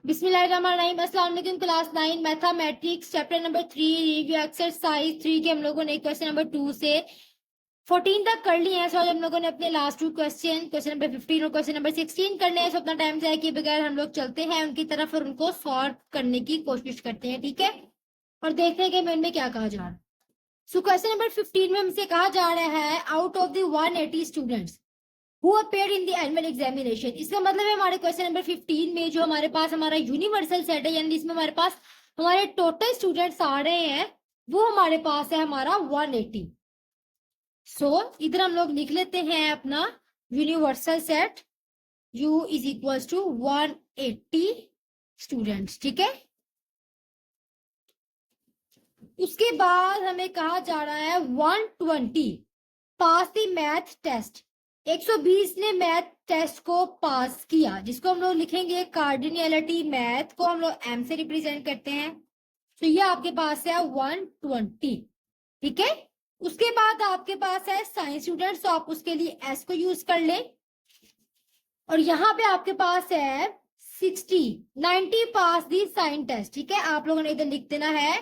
बिस्मिल्लाहिर्रहमानिर्रहीम। अस्सलाम वालेकुम। Class 9 mathematics chapter number 3 review exercise 3 के हम लोगों ने क्वेश्चन नंबर 2 से 14 तक कर लिए हैं। सो हम लोगों ने अपने लास्ट 2 क्वेश्चन नंबर 15 और क्वेश्चन नंबर 16 करने हैं। सो अपना टाइम जाए किए बगैर हम लोग चलते हैं उनकी तरफ और उनको सॉल्व करने की कोशिश करते हैं, ठीक है, और देखते हैं कि हमें इनमें क्या कहा जा रहा है। सो क्वेश्चन नंबर 15 में हमसे कहा जा रहा है out of the 180 students who appeared in the annual examination. इसका मतलब है हमारे क्वेश्चन नंबर 15 में जो हमारे पास हमारा यूनिवर्सल सेट है, यानी इसमें हमारे पास हमारे टोटल स्टूडेंट्स आ रहे हैं वो हमारे पास है हमारा 180। सो इधर हम लोग लिख लेते हैं अपना universal set U is equal to 180 students, ठीक है। उसके बाद हमें कहा जा रहा है 120 पास द मैथ टेस्ट। 120 ने मैथ टेस्ट को पास किया, जिसको हम लोग लिखेंगे कार्डिनलिटी। मैथ को हम लोग m से रिप्रेजेंट करते हैं, तो ये आपके पास है 120, ठीक है। उसके बाद आपके पास है साइंस स्टूडेंट, तो आप उसके लिए s को यूज कर ले। और यहाँ पे आपके पास है 90 पास दी साइन टेस्ट, ठीक है। आप लोगों ने इधर लिख देना है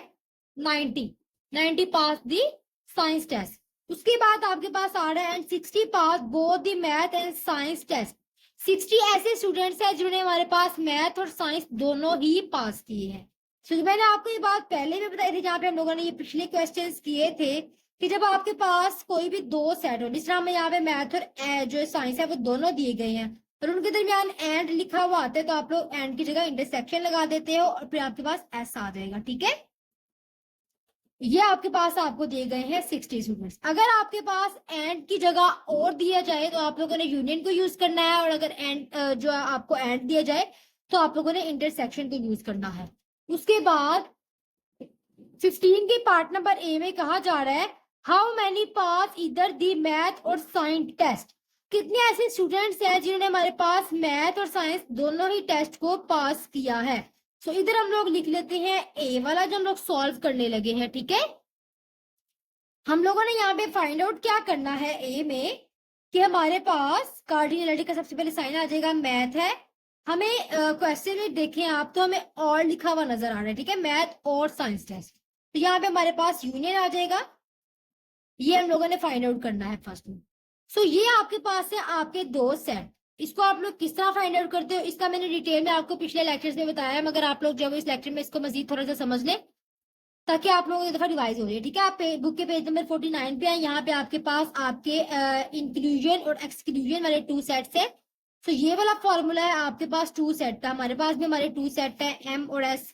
90 पास दी साइंस टेस्ट। उसके बाद आपके पास आ रहा है 60 pass both the math and science test. 60 ऐसे स्टूडेंट्स हैं जिन्होंने हमारे पास मैथ और साइंस दोनों ही पास किए हैं। तो मैंने आपको ये बात पहले भी बताई थी, जहाँ पे हम लोगों ने ये पिछले क्वेश्चंस किए थे कि जब आपके पास कोई भी दो सेट हो, जिस तरह हमें यहाँ पे मैथ और जो साइंस है वो दोनों दिए गए हैं और उनके दरमियान एंड लिखा हुआ आता है, तो आप लोग एंड की जगह इंटरसेक्शन लगा देते हो और फिर आपके पास एस आ जाएगा, ठीक है। ये आपके पास आपको दिए गए हैं 60 स्टूडेंट्स। अगर आपके पास एंड की जगह और दिया जाए तो आप लोगों ने यूनियन को यूज करना है, और अगर एंड जो आपको एंड दिया जाए तो आप लोगों ने इंटरसेक्शन को यूज करना है। उसके बाद 15 के पार्ट नंबर ए में कहा जा रहा है हाउ मैनी पास इधर दी मैथ और साइंस टेस्ट। कितने ऐसे स्टूडेंट्स हैं जिन्होंने हमारे पास मैथ और साइंस दोनों ही टेस्ट को पास किया है। सो इधर हम लोग लिख लेते हैं ए वाला जो हम लोग सॉल्व करने लगे हैं, ठीक है। हम लोगों ने यहाँ पे फाइंड आउट क्या करना है ए में कि हमारे पास कार्डिनलिटी का सबसे पहले साइन आ जाएगा, मैथ है। हमें क्वेश्चन में देखें आप तो हमें और लिखा हुआ नजर आ रहा है, ठीक है, मैथ और साइंस टेस्ट। तो यहाँ पे हमारे पास यूनियन आ जाएगा, ये हम लोगों ने फाइंड आउट करना है फर्स्ट में। सो ये आपके पास है आपके दो सेट। इसको आप लोग किस तरह फाइंड आउट करते हो इसका मैंने डिटेल में आपको पिछले लेक्चर्स में बताया है, मगर आप लोग जब इस लेक्चर में इसको मजीद थोड़ा सा समझ लें ताकि आप लोगों को दफा रिवाइज हो रही है, ठीक है। आप बुक के पेज नंबर 49 पे है, यहाँ पे आपके पास आपके इंक्लूजन और एक्सक्लूजन वाले 2 सेट्स है। तो ये वाला फॉर्मूला है आपके पास 2 सेट का, हमारे पास भी हमारे 2 सेट है एम और एस।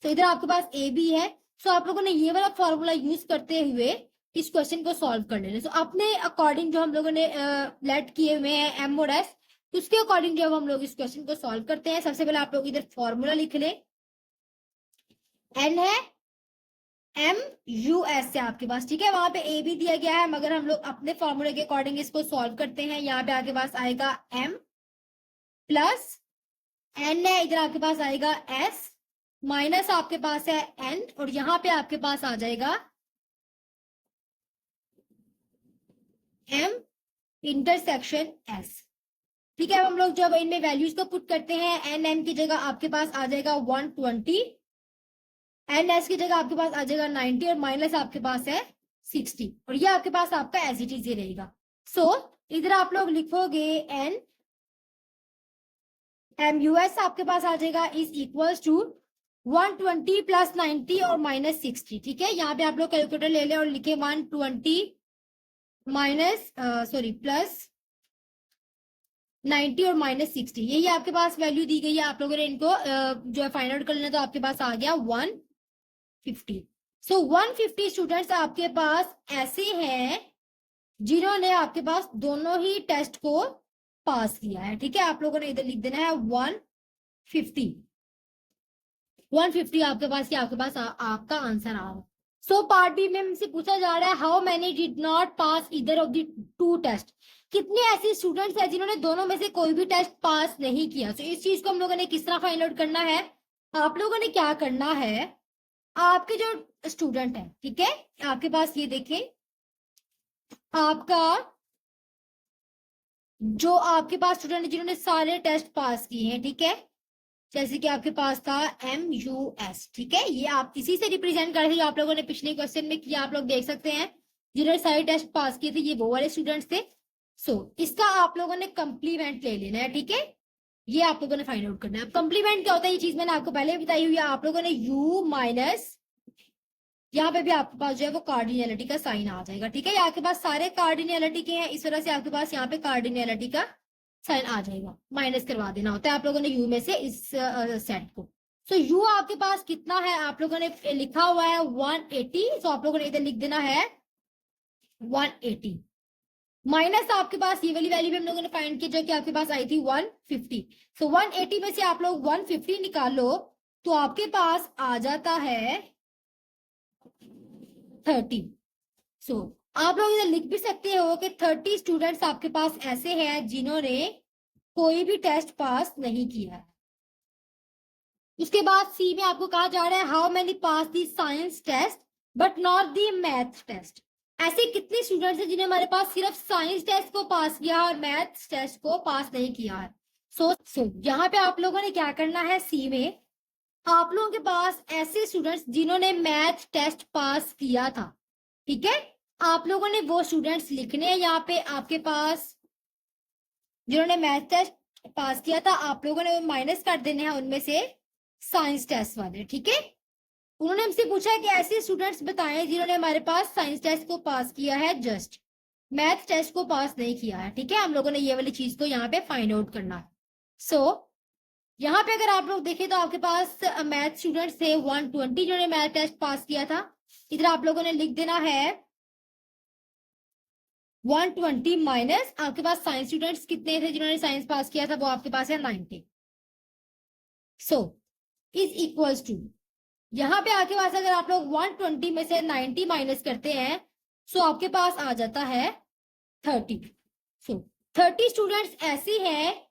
तो इधर आपके पास ए भी है। सो आप लोगों ने ये वाला फॉर्मूला यूज करते हुए इस क्वेश्चन को सॉल्व कर लेना। सो अपने अकॉर्डिंग जो हम लोगों ने लेट किए हुए हैं एम और एस, उसके अकॉर्डिंग जब हम लोग इस क्वेश्चन को सॉल्व करते हैं, सबसे पहले आप लोग इधर फॉर्मूला लिख ले। एन है एम यू एस से आपके पास, ठीक है। वहां पे ए भी दिया गया है, मगर हम लोग अपने फॉर्मूले के अकॉर्डिंग इसको सॉल्व करते हैं। यहाँ पे आपके पास आएगा एम प्लस एन है, इधर आपके पास आएगा एस माइनस आपके पास है एन, और यहाँ पे आपके पास आ जाएगा एम इंटरसेक्शन एस, ठीक है। अब हम लोग जब इनमें वैल्यूज को पुट करते हैं, एन एम की जगह आपके पास आ जाएगा 120, एन एस की जगह आपके पास आ जाएगा 90 और माइनस आपके पास है 60, और ये आपके पास आपका एज इट इज रहेगा। सो इधर आप लोग लिखोगे एन एम यू एस आपके पास आ जाएगा इज इक्वल्स टू 120 प्लस 90 और माइनस 60, ठीक है। यहाँ पे आप लोग कैलकुलेटर ले लें और लिखे 120 माइनस प्लस 90 और माइनस 60, यही आपके पास वैल्यू दी गई है। आप लोगों ने इनको जो है फाइंड आउट कर लेना, तो आपके पास आ गया 150। सो 150 स्टूडेंट्स आपके पास ऐसे हैं जिन्होंने आपके पास दोनों ही टेस्ट को पास किया है, ठीक है। आप लोगों ने इधर लिख देना है 150 आपके पास, ये आपके पास आपका आंसर आ रहा है। सो पार्ट बी में हमसे पूछा जा रहा है how many did not pass इधर ऑफ द 2 टेस्ट। कितने ऐसे स्टूडेंट्स हैं जिन्होंने दोनों में से कोई भी टेस्ट पास नहीं किया। तो इस चीज को हम लोगों ने किस तरह फाइंड आउट करना है, आप लोगों ने क्या करना है, आपके जो स्टूडेंट है, ठीक है, आपके पास ये देखें आपका जो आपके पास स्टूडेंट जिन्होंने सारे टेस्ट पास किए हैं, ठीक है, जैसे कि आपके पास था MUS, ठीक है। ये आप इसी से रिप्रेजेंट कर रहे थे जो आप लोगों ने पिछले क्वेश्चन में किया, आप लोग देख सकते हैं। जिन्होंने सारे टेस्ट पास किए थे ये वो वाले स्टूडेंट्स थे। इसका आप लोगों ने कंप्लीमेंट ले लेना है, ठीक है। ये आप लोगों ने फाइंड आउट करना है। अब कंप्लीमेंट क्या होता है, ये चीज मैंने आपको पहले बताई हुई है। आप लोगों ने U माइनस, यहाँ पे भी आपके पास जो है वो कार्डिनलिटी का साइन आ जाएगा, ठीक है। ये आपके पास सारे कार्डिनलिटी के हैं, इस वजह से आपके पास यहाँ पे कार्डिनलिटी का साइन आ जाएगा। माइनस करवा देना होता है आप लोगों ने U में से इस सेट को। U आपके पास कितना है, आप लोगों ने लिखा हुआ है 180। आप लोगों ने इधर लिख देना है 180 माइनस आपके पास ये वाली वैल्यू भी हम लोगों ने फाइंड की जो कि आपके पास आई थी 150। 180 में से आप लोग 150 निकालो तो आपके पास आ जाता है 30। आप लोग इधर लिख भी सकते हो कि 30 स्टूडेंट्स आपके पास ऐसे हैं जिन्होंने कोई भी टेस्ट पास नहीं किया है। उसके बाद सी में आपको कहा जा रहा है how many pass the science test but not the math test. ऐसे कितने स्टूडेंट्स हैं जिन्होंने हमारे पास सिर्फ साइंस टेस्ट को पास किया और मैथ टेस्ट को पास नहीं किया है। यहाँ पे आप लोगों ने क्या करना है, सी में आप लोगों के पास ऐसे स्टूडेंट्स जिन्होंने मैथ टेस्ट पास किया था, ठीक है। आप लोगों ने वो स्टूडेंट्स लिखने हैं यहाँ पे आपके पास जिन्होंने मैथ टेस्ट पास किया था, आप लोगों ने माइनस कर देने हैं उनमें से साइंस टेस्ट वाले, ठीक है। उन्होंने हमसे पूछा है कि ऐसे स्टूडेंट्स बताएं जिन्होंने हमारे पास साइंस टेस्ट को पास किया है, जस्ट मैथ टेस्ट को पास नहीं किया है, ठीक है। हम लोगों ने ये वाली चीज को यहाँ पे फाइंड आउट करना है। यहाँ पे अगर आप लोग देखें तो आपके पास मैथ स्टूडेंट्स थे 120 जिन्होंने मैथ टेस्ट पास किया था। इधर आप लोगों ने लिख देना है 120 माइनस आपके पास साइंस स्टूडेंट्स कितने थे जिन्होंने साइंस पास किया था, वो आपके पास है 90। इज इक्वल्स टू, यहाँ पे आपके पास अगर आप लोग 120 में से 90 माइनस करते हैं आपके पास आ जाता है 30। 30 स्टूडेंट्स ऐसे हैं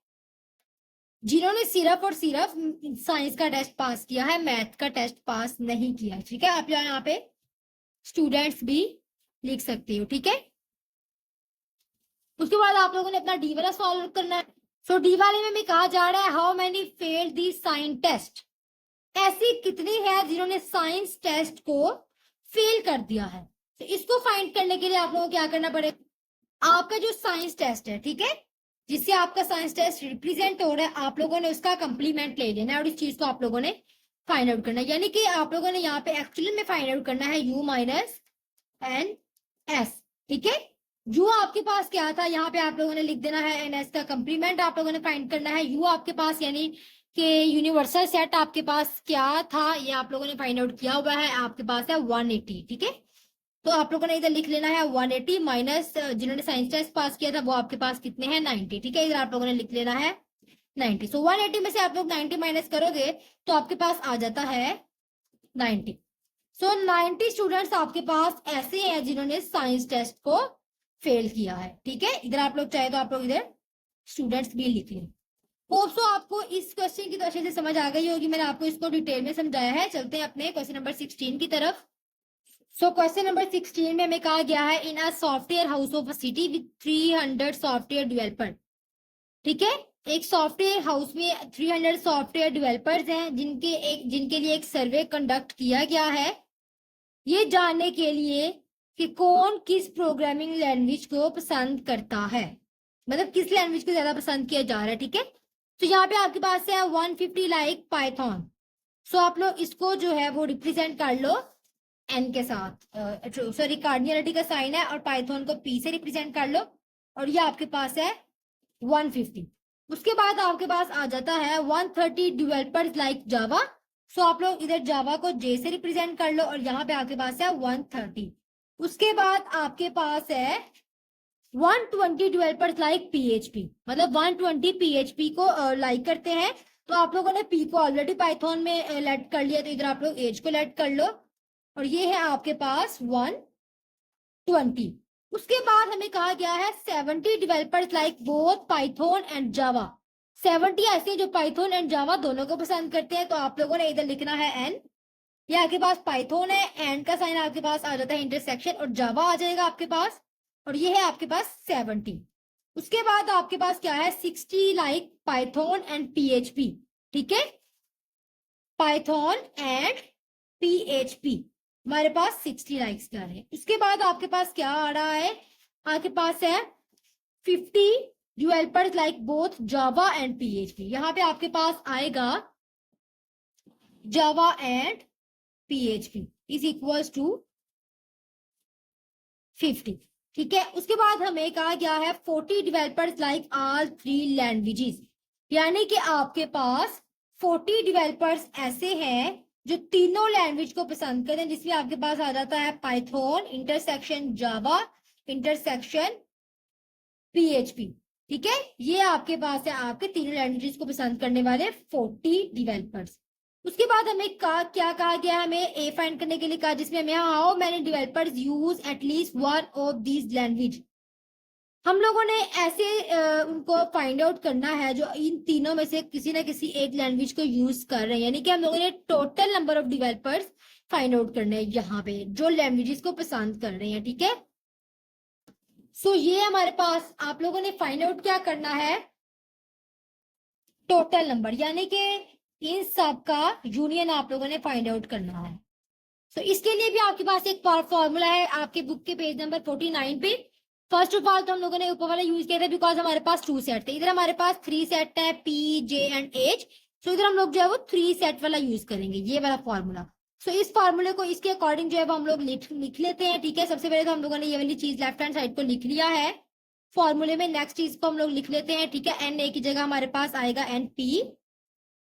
जिन्होंने सिर्फ और सिर्फ साइंस का टेस्ट पास किया है, मैथ का टेस्ट पास नहीं किया, ठीक है। आप यहाँ पे स्टूडेंट्स भी लिख सकते हो, ठीक है। उसके बाद आप लोगों ने अपना डी वाला सॉल्व करना है। डी वाले में कहा जा रहा है how many fail the science test. ऐसी कितनी है जिन्होंने साइंस टेस्ट को फेल कर दिया है। इसको फाइंड करने के लिए आप लोगों को क्या करना पड़ेगा, आपका जो साइंस टेस्ट है, ठीक है, जिससे आपका साइंस टेस्ट रिप्रेजेंट हो रहा है, आप लोगों ने उसका कंप्लीमेंट ले लेना है और इस चीज को आप लोगों ने फाइंड आउट करना है। यानी कि आप लोगों ने यहाँ पे एक्चुअली में फाइंड आउट करना है U माइनस NS, ठीक है। U आपके पास क्या था, यहाँ पे आप लोगों ने लिख देना है NS का कंप्लीमेंट आप लोगों ने फाइंड करना है। U आपके पास यानी कि यूनिवर्सल सेट आपके पास क्या था ये आप लोगों ने फाइंड आउट किया हुआ है, आपके पास है 180, ठीक है। तो आप लोगों ने इधर लिख लेना है 180 माइनस जिन्होंने साइंस टेस्ट पास किया था वो आपके पास कितने हैं 90, ठीक है। इधर आप लोगों ने लिख लेना है 90। 180 में से आप लोग 90 माइनस करोगे तो आपके पास आ जाता है 90। 90 स्टूडेंट्स आपके पास ऐसे हैं जिन्होंने साइंस टेस्ट को फेल किया है, ठीक है। इधर आप लोग चाहे तो आप लोग इधर स्टूडेंट्स भी लिख लें। होप सो आपको इस क्वेश्चन की तो अच्छे से समझ आ गई होगी, मैंने आपको इसको डिटेल में समझाया है। चलते हैं अपने क्वेश्चन नंबर 16 की तरफ। क्वेश्चन नंबर 16 में हमें कहा गया है in a software house of a city with 300 software developer, ठीक है। एक सॉफ्टवेयर हाउस में 300 सॉफ्टवेयर डेवलपर्स हैं जिनके लिए एक सर्वे कंडक्ट किया गया है ये जानने के लिए कि कौन किस प्रोग्रामिंग लैंग्वेज को पसंद करता है, मतलब किस लैंग्वेज को ज्यादा पसंद किया जा रहा है, ठीक है। यहाँ पे आपके पास है 150 लाइक पाइथन। आप लोग इसको जो है वो रिप्रेजेंट कर लो एन के साथ, सॉरी कार्डिनलिटी का साइन है और पाइथन को पी से रिप्रेजेंट कर लो और ये आपके पास है 150। उसके बाद आपके पास आ जाता है 130 डेवलपर्स लाइक जावा। आप लोग इधर जावा को जे से रिप्रेजेंट कर लो और यहाँ पे आपके पास है 130। उसके बाद आपके पास है 120 डेवलपर्स लाइक पीएचपी, मतलब 120 पीएचपी को लाइक करते हैं। तो आप लोगों ने पी को ऑलरेडी पाइथन में लेट कर लिया तो इधर आप लोग एज को लेट कर लो और ये है आपके पास 120। उसके बाद हमें कहा गया है 70 developers like both Python and Java. 70 ऐसे जो पाइथन एंड जावा दोनों को पसंद करते हैं। तो आप लोगों ने इधर लिखना है एन, ये आपके पास पाइथन है, एंड का साइन आपके पास आ जाता है इंटरसेक्शन और जावा आ जाएगा आपके पास और ये है आपके पास 70। उसके बाद आपके पास क्या है 60 लाइक पाइथन एंड पीएचपी, ठीक है। पाइथन एंड PHP हमारे पास 60 लाइक्स का है। उसके बाद आपके पास क्या आ रहा है, आपके पास है 50 developers like both Java and PHP। यहाँ पे आपके पास आएगा Java and PHP is equals to 50। ठीक है, उसके बाद हमें कहा गया है 40 डेवलपर्स लाइक ऑल 3 लैंग्वेजेस, यानी कि आपके पास 40 डेवलपर्स ऐसे हैं जो तीनों लैंग्वेज को पसंद करते हैं, जिसमें आपके पास आ जाता है पाइथन इंटरसेक्शन जावा इंटरसेक्शन PHP। ठीक है, ये आपके पास है आपके तीनों लैंग्वेजेस को पसंद करने वाले 40 डेवलपर्स। उसके बाद हमें क्या कहा गया, हमें ए फाइंड करने के लिए कहा, जिसमें हमें how many developers use at least one of these language. हम लोगों ने ऐसे उनको फाइंड आउट करना है जो इन तीनों में से किसी ना किसी एक लैंग्वेज को यूज कर रहे हैं, यानी कि हम लोगों ने total number of developers find out करने हैं यहाँ पे जो लैंग्वेजेस को पसंद कर रहे हैं। ठीक है, सो ये हमारे पास आप लोगों ने फाइंड आउट क्या करना है, टोटल नंबर, यानी कि इन सब का यूनियन आप लोगों ने फाइंड आउट करना है। सो इसके लिए भी आपके पास एक फॉर्मूला है आपके बुक के पेज नंबर 49 पे। फर्स्ट ऑफ ऑल तो हम लोगों ने ऊपर वाला यूज किया था बिकॉज हमारे पास 2 सेट थे, इधर हमारे पास 3 सेट है P, J एंड H। सो इधर हम लोग जो है वो 3 सेट वाला यूज करेंगे, ये वाला फॉर्मूला। सो इस फॉर्मूले को इसके अकॉर्डिंग जो है वो हम लोग लिख लेते हैं। ठीक है, सबसे पहले तो हम लोगों ने ये वाली चीज लेफ्ट हैंड साइड को लिख लिया है फॉर्मूले में। नेक्स्ट चीज को हम लोग लिख लेते हैं। ठीक है, NA की जगह हमारे पास आएगा NP,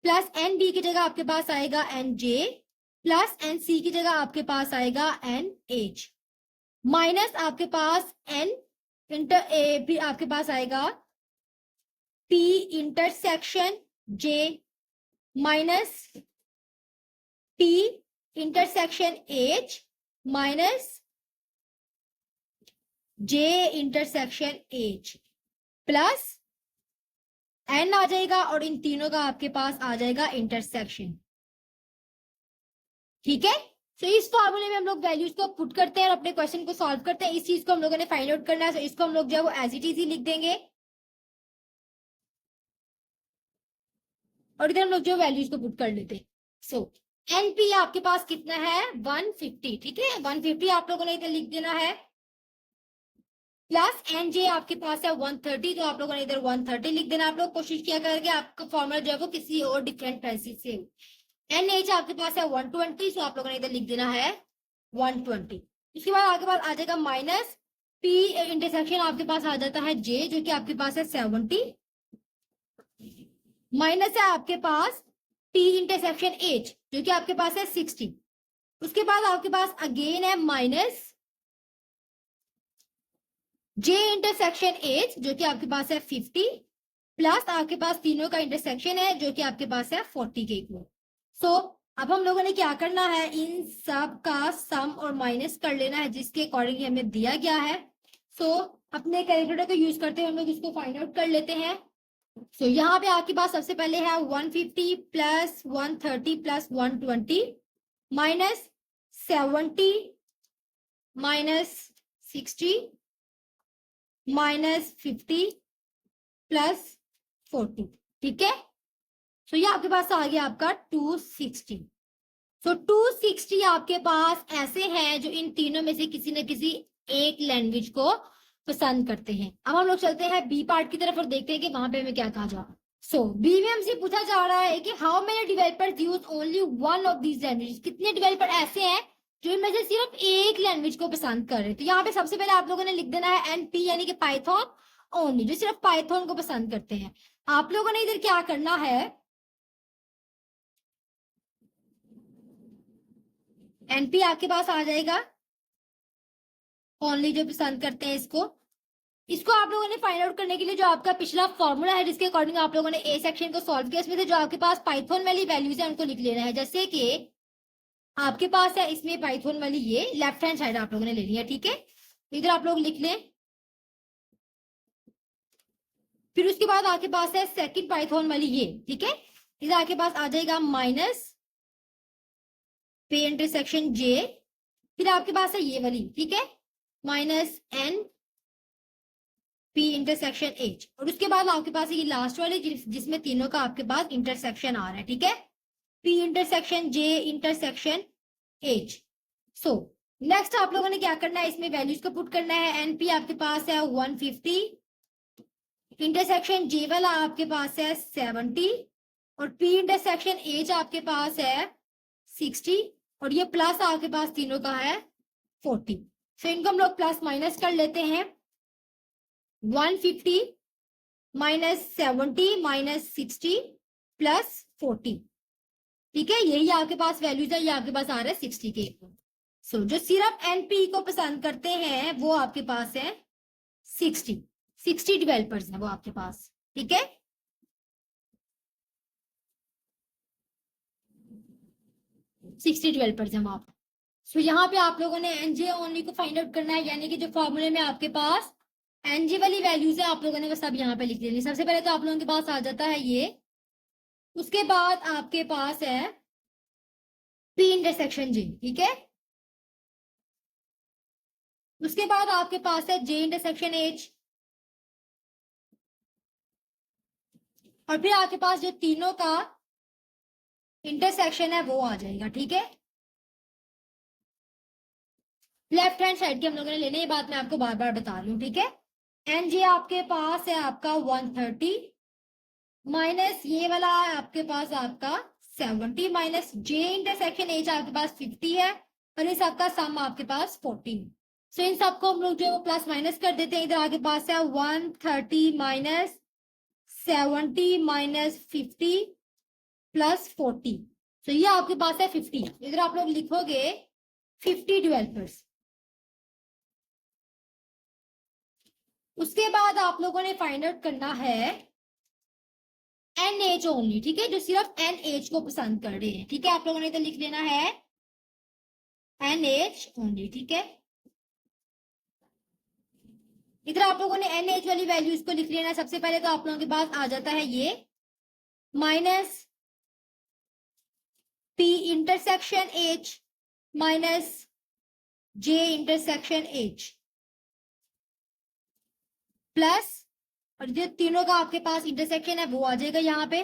प्लस NB की जगह आपके पास आएगा NJ, प्लस NC की जगह आपके पास आएगा NH, माइनस आपके पास N इंटर ए भी आपके पास आएगा P intersection J, minus P intersection H, minus J intersection H, plus N आ जाएगा और इन तीनों का आपके पास आ जाएगा इंटरसेक्शन। ठीक है, तो इस फॉर्मूले में हम लोग वैल्यूज को पुट करते हैं और अपने क्वेश्चन को सॉल्व करते हैं। इस चीज को हम लोगों ने फाइंड आउट करना है, तो इसको हम लोग जो है वो एज इट इज ही लिख देंगे और इधर हम लोग जो वैल्यूज को पुट कर लेते हैं। सो NP आपके पास कितना है 150। ठीक है, 150 आप लोगों ने इधर लिख देना है, प्लस NJ आपके पास है 130, तो आप लोगों ने इधर 130 लिख देना। आप लोग कोशिश किया करेंगे आपका फॉर्मूला जो है वो किसी और डिफरेंट पैसे से। NH आपके पास है 120, तो आप लोगों ने इधर लिख देना है 120। इसके बाद आपके पास आ जाएगा माइनस P इंटरसेक्शन आपके पास आ जाता है J, जो कि आपके पास है 70, माइनस है आपके पास P इंटरसेक्शन H, जो कि आपके पास है 60। उसके बाद आपके पास अगेन है माइनस J इंटरसेक्शन H, जो कि आपके पास है 50, प्लस आपके पास तीनों का इंटरसेक्शन है जो कि आपके पास है 40 के इक्वल। सो अब हम लोगों ने क्या करना है, इन सब का सम और माइनस कर लेना है जिसके अकॉर्डिंग हमें दिया गया है। सो अपने कैलकुलेटर को यूज करते हुए हम लोग इसको फाइंड आउट कर लेते हैं। सो यहाँ पे आपके पास सबसे पहले है 150 plus 130 plus 120 minus 70 minus 60 minus 50 plus 40। ठीक है, सो ये आपके पास आ गया आपका 260। सो 260 आपके पास ऐसे हैं जो इन तीनों में से किसी न किसी एक लैंग्वेज को पसंद करते हैं। अब हम लोग चलते हैं बी पार्ट की तरफ और देखते हैं कि वहां पे हमें क्या कहा जा रहा है। सो बी में हमसे पूछा जा रहा है कि how many developers use only one of these language, कितने डेवलपर ऐसे हैं जो इनमें से सिर्फ एक लैंग्वेज को पसंद कर रहे हैं। तो यहाँ पे सबसे पहले आप लोगों ने लिख देना है NP, यानी कि पाइथन ओनली, जो सिर्फ पाइथन को पसंद करते हैं। आप लोगों ने इधर क्या करना है, NP आपके पास आ जाएगा ओनली, जो पसंद करते हैं इसको आप लोगों ने फाइंड आउट करने के लिए जो आपका पिछला फॉर्मूला है जिसके अकॉर्डिंग आप लोगों ने ए सेक्शन को सॉल्व किया, इसमें से जो आपके पास पाइथन वाली वैल्यूज है उनको लिख लेना है। जैसे कि आपके पास है इसमें पाइथन वाली ये लेफ्ट हैंड साइड आप लोगों ने लेनी है। ठीक है, इधर आप लोग लिख लें। फिर उसके बाद आपके पास है सेकंड पाइथन वाली ये। ठीक है, इधर आपके पास आ जाएगा माइनस P इंटरसेक्शन J, फिर आपके पास है ये वाली। ठीक है, minus N P intersection H, और उसके बाद आपके पास ये लास्ट वाली जिसमें तीनों का आपके पास इंटरसेक्शन आ रहा है। ठीक है, P intersection J intersection H। So next आप लोगों ने क्या करना है, इसमें वैल्यूज को पुट करना है। NP आपके पास है 150, इंटरसेक्शन J वाला आपके पास है 70 और P इंटरसेक्शन H आपके पास है 60 और ये प्लस आपके पास तीनों का है 40। सो इनको हम लोग प्लस माइनस कर लेते हैं। 150 माइनस 70 माइनस 60 प्लस 40, ठीक है, यही आपके पास वैल्यूज है, ये आपके पास आ रहा है 60 के। सो जो सिर्फ NP को पसंद करते हैं वो आपके पास है 60 डेवलपर्स है वो आपके पास, ठीक है। सिक्सटी डेवलपर्स हैं वहां पर। सो यहाँ पे आप लोगों ने NJ ओनली को फाइंड आउट करना है, यानी कि जो फॉर्मूले में आपके पास NJ वाली वैल्यूज है आप लोगों ने वो सब यहाँ पे लिख देनी। सबसे पहले तो आप लोगों के पास आ जाता है ये, उसके बाद आपके पास है P इंटरसेक्शन J, ठीक है। उसके बाद आपके पास है J इंटरसेक्शन H और फिर आपके पास जो तीनों का इंटरसेक्शन है वो आ जाएगा, ठीक है। लेफ्ट हैंड साइड की हम लोगों ने लेने, ये बात मैं आपको बार बार बता रही हूँ, ठीक है। NJ आपके पास है आपका 130 माइनस ये वाला है आपके पास आपका 70 माइनस J इंटरसेक्शन H आपके पास 50 है और इस सबका सम आपके पास 14। सो इन सबको हम लोग जो है प्लस माइनस कर देते हैं। इधर आपके पास है 130 माइनस 70 माइनस 50 प्लस 40। सो ये आपके पास है 50। इधर आप लोग लिखोगे 50 डेवलपर्स। उसके बाद आप लोगों ने फाइंड आउट करना है NH ओनली, ठीक है, जो सिर्फ NH को पसंद कर रहे हैं, ठीक है। आप लोगों ने इधर लिख लेना है NH ओनली, ठीक है। इधर आप लोगों ने NH वाली वैल्यूज को लिख लेना है। सबसे पहले तो आप लोगों के पास आ जाता है ये minus P intersection H minus J intersection H plus और जो तीनों का आपके पास इंटरसेक्शन है वो आ जाएगा यहाँ पे।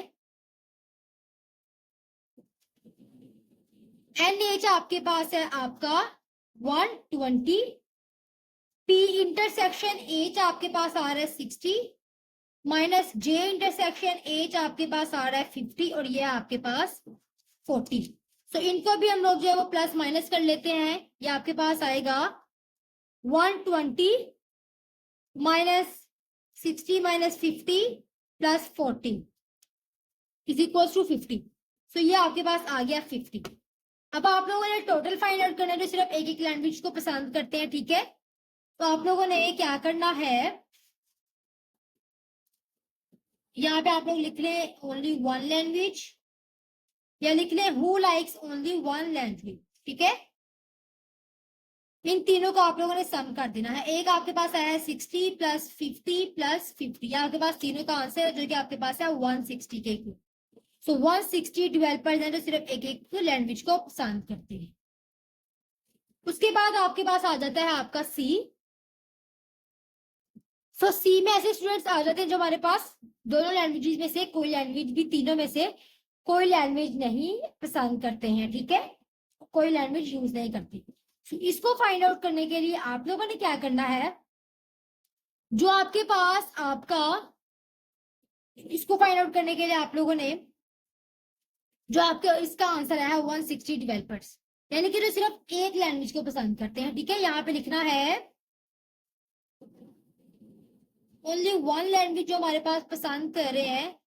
NH आपके पास है आपका 120, P इंटरसेक्शन H आपके पास आ रहा है 60 माइनस J इंटरसेक्शन H आपके पास आ रहा है 50 और ये आपके पास 40। सो इनको भी हम लोग जो है वो प्लस माइनस कर लेते हैं। ये आपके पास आएगा 120 minus 60 minus 50 plus 40 is equal to 50। So ये आपके पास आ गया 50। अब आप लोगों ने टोटल फाइंड आउट करना है जो सिर्फ एक एक लैंग्वेज को पसंद करते हैं, ठीक है। तो आप लोगों ने क्या करना है, यहाँ पे आप लोग लिख लें ओनली वन लैंग्वेज या लिख लें who likes only one language, ठीक है। इन तीनों को आप लोगों ने सम कर देना है। एक आपके पास आया है 60 प्लस 50 प्लस 50, आपके पास तीनों का आंसर है जो कि आपके पास है 160 के। सो 160 डेवलपर्स हैं जो सिर्फ एक एक लैंग्वेज को पसंद करते हैं। उसके बाद आपके पास आ जाता है आपका C। सो C में ऐसे स्टूडेंट्स आ जाते हैं जो हमारे पास दोनों लैंग्वेजेस में से कोई लैंग्वेज भी, तीनों में से कोई लैंग्वेज नहीं पसंद करते हैं, ठीक है, कोई लैंग्वेज यूज नहीं करती। इसको फाइंड आउट करने के लिए आप लोगों ने क्या करना है, जो आपके पास आपका, इसको फाइंड आउट करने के लिए आप लोगों ने जो आपका इसका आंसर आया है 160 डेवलपर्स, यानी कि जो सिर्फ एक लैंग्वेज को पसंद करते हैं, ठीक है। यहाँ पे लिखना है ओनली वन लैंग्वेज जो हमारे पास पसंद कर रहे हैं।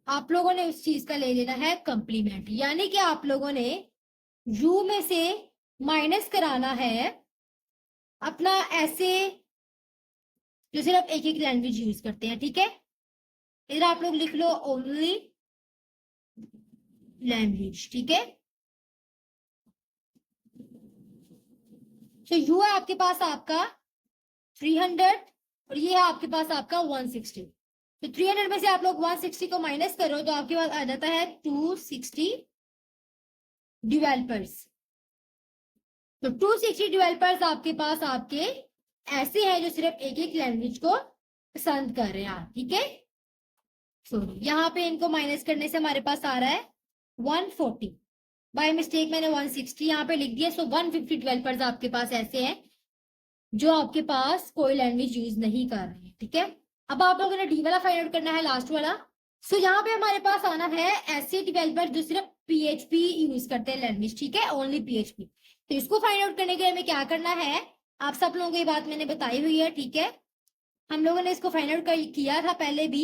आप लोगों ने उस चीज का ले लेना है कंप्लीमेंट, यानी कि आप लोगों ने यू में से माइनस कराना है अपना ऐसे जो सिर्फ एक एक लैंग्वेज यूज करते हैं, ठीक है। इधर आप लोग लिख लो ओनली लैंग्वेज, ठीक है। तो यू है आपके पास आपका 300 और ये है आपके पास आपका 160। तो 300 में से आप लोग 160 को माइनस करो तो आपके पास आ जाता है 260 डेवलपर्स। तो 260 डेवलपर्स आपके पास आपके ऐसे हैं जो सिर्फ एक एक लैंग्वेज को पसंद कर रहे हैं, ठीक है। सॉरी, यहाँ पे इनको माइनस करने से हमारे पास आ रहा है 140। बाय मिस्टेक मैंने 160 यहाँ पे लिख दिया। सो 150 डेवलपर्स आपके पास ऐसे हैं जो आपके पास कोई लैंग्वेज यूज नहीं कर रहे हैं, ठीक है। अब आप लोगों ने डी वाला फाइंड आउट करना है, लास्ट वाला। सो यहाँ पे हमारे पास आना है ऐसे डेवलपर जो सिर्फ पीएचपी यूज करते हैं लैंग्वेज, ठीक है, ओनली पीएचपी। तो इसको फाइंड आउट करने के लिए हमें क्या करना है, आप सब लोगों को ये बात मैंने बताई हुई है, ठीक है। हम लोगों ने इसको फाइंड आउट किया था पहले भी।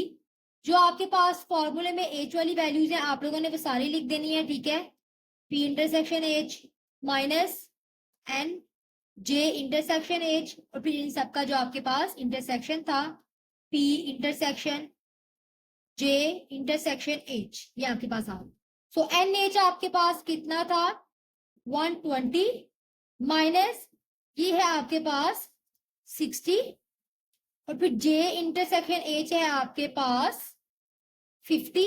जो आपके पास फॉर्मूले में एच वाली वैल्यूज है आप लोगों ने वो सारी लिख देनी है, ठीक है। P intersection H minus N J intersection H, और फिर इन सबका जो आपके पास इंटरसेक्शन था P intersection J intersection H, ये आपके पास आ। सो एन एच आपके पास कितना था 120 माइनस ये है आपके पास 60, और फिर जे इंटरसेक्शन एच है आपके पास 50,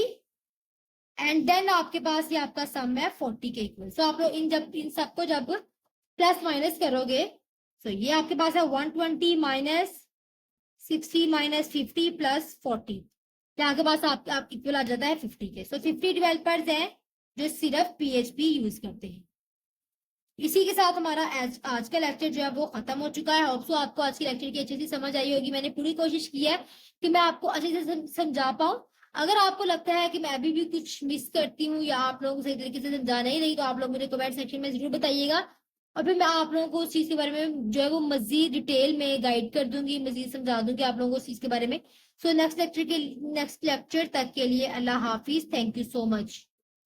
एंड देन आपके पास ये आपका सम है 40 के इक्वल। सो आप लोग इन सबको जब प्लस माइनस करोगे तो ये आपके पास है 120 माइनस 60 माइनस 50 प्लस 40, यहाँ के पास आप इक्वल आ जाता है 50 के। सो 50 डेवलपर्स हैं जो सिर्फ पीएचपी यूज करते हैं। इसी के साथ हमारा आज का लेक्चर जो है वो खत्म हो चुका है। होप सो आपको आज की लेक्चर की अच्छे से समझ आई होगी। मैंने पूरी कोशिश की है कि मैं आपको अच्छे से समझा पाऊँ। अगर आपको लगता है कि मैं अभी भी कुछ मिस करती हूँ या आप लोगों को सही तरीके से समझा नहीं रही, तो आप लोग मुझे कमेंट सेक्शन में जरूर बताइएगा, और फिर मैं आप लोगों को उस चीज के बारे में जो है वो मजीद डिटेल में गाइड कर दूंगी, मजीद समझा दूंगी आप लोगों को उस चीज के बारे में। सो नेक्स्ट लेक्चर तक के लिए अल्लाह हाफिज। Thank you so much.